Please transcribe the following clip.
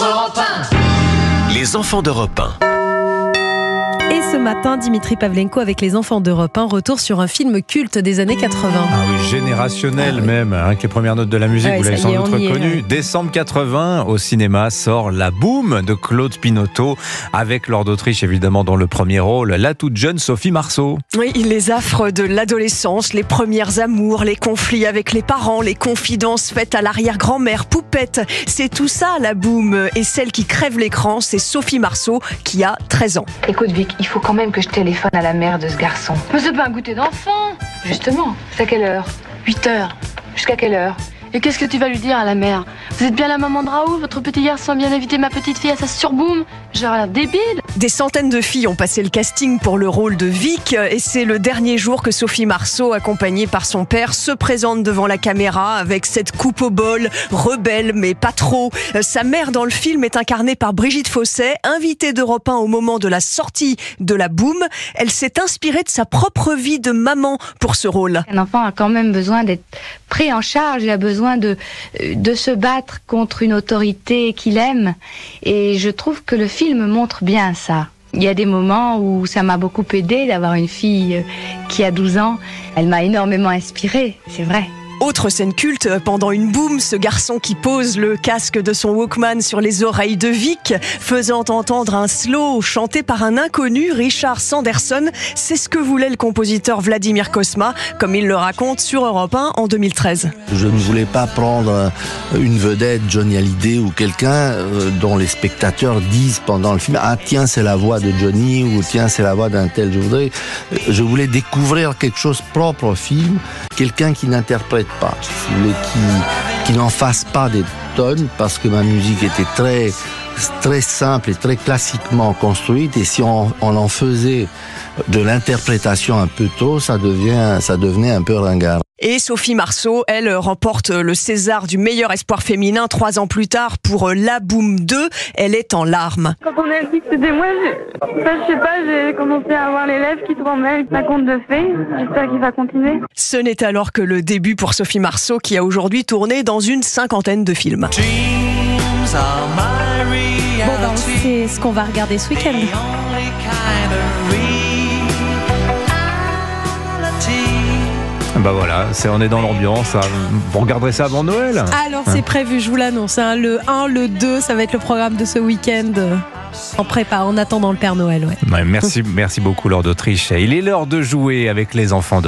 Europe 1. Les enfants d'Europe 1. Et ce matin, Dimitri Pavlenko avec les enfants d'Europe 1, retour sur un film culte des années 80. Ah oui, générationnel même, avec les premières notes de la musique, Ouais, vous l'avez sans doute reconnu. ouais. Décembre 80, au cinéma, sort La Boum de Claude Pinoteau, avec Laure d'Autriche évidemment dans le premier rôle, la toute jeune Sophie Marceau. Oui, les affres de l'adolescence, les premières amours, les conflits avec les parents, les confidences faites à l'arrière-grand-mère, Poupette, c'est tout ça La Boum. Et celle qui crève l'écran, c'est Sophie Marceau qui a 13 ans. Écoute Vic, il faut quand même que je téléphone à la mère de ce garçon. Mais c'est pas un goûter d'enfant. Justement, c'est à quelle heure? 8 heures. Jusqu'à quelle heure? Et qu'est-ce que tu vas lui dire à la mère? Vous êtes bien la maman de Raoul, votre petit garçon a bien invité ma petite fille à sa surboom. J'aurais l'air débile. Des centaines de filles ont passé le casting pour le rôle de Vic et c'est le dernier jour que Sophie Marceau, accompagnée par son père, se présente devant la caméra avec cette coupe au bol, rebelle mais pas trop. Sa mère dans le film est incarnée par Brigitte Fosset, invitée d'Europe 1 au moment de la sortie de La Boum. Elle s'est inspirée de sa propre vie de maman pour ce rôle. Un enfant a quand même besoin d'être pris en charge, il a besoin de se battre contre une autorité qu'il aime. Et je trouve que le film montre bien ça. Il y a des moments où ça m'a beaucoup aidé d'avoir une fille qui a 12 ans. Elle m'a énormément inspirée, c'est vrai. Autre scène culte, pendant une boum, ce garçon qui pose le casque de son Walkman sur les oreilles de Vic, faisant entendre un slow chanté par un inconnu, Richard Sanderson. C'est ce que voulait le compositeur Vladimir Cosma, comme il le raconte sur Europe 1 en 2013. Je ne voulais pas prendre une vedette, Johnny Hallyday ou quelqu'un dont les spectateurs disent pendant le film « Ah tiens, c'est la voix de Johnny » ou « Tiens, c'est la voix d'un tel ». Je voulais découvrir quelque chose propre au film, quelqu'un qui n'interprète pas, si vous voulez, qui n'en fasse pas des tonnes, parce que ma musique était très simple et très classiquement construite, et si on en faisait de l'interprétation un peu trop, ça devenait un peu ringard. Et Sophie Marceau, elle, remporte le César du meilleur espoir féminin 3 ans plus tard pour La Boum 2. Elle est en larmes. Quand on a dit que c'était moi, je sais pas, j'ai commencé à avoir les lèvres qui tremblaient, un conte de fées. J'espère qu'il va continuer. Ce n'est alors que le début pour Sophie Marceau, qui a aujourd'hui tourné dans une 50aine de films. Bon, c'est ce qu'on va regarder ce week-end. Bah voilà, on est dans l'ambiance. Vous regarderez ça avant Noël? Alors c'est prévu, je vous l'annonce. Le 1, le 2, ça va être le programme de ce week-end. En prépa, en attendant le Père Noël. Ouais. Ouais, merci beaucoup Laure d'Autriche. Il est l'heure de jouer avec les enfants d'Europe.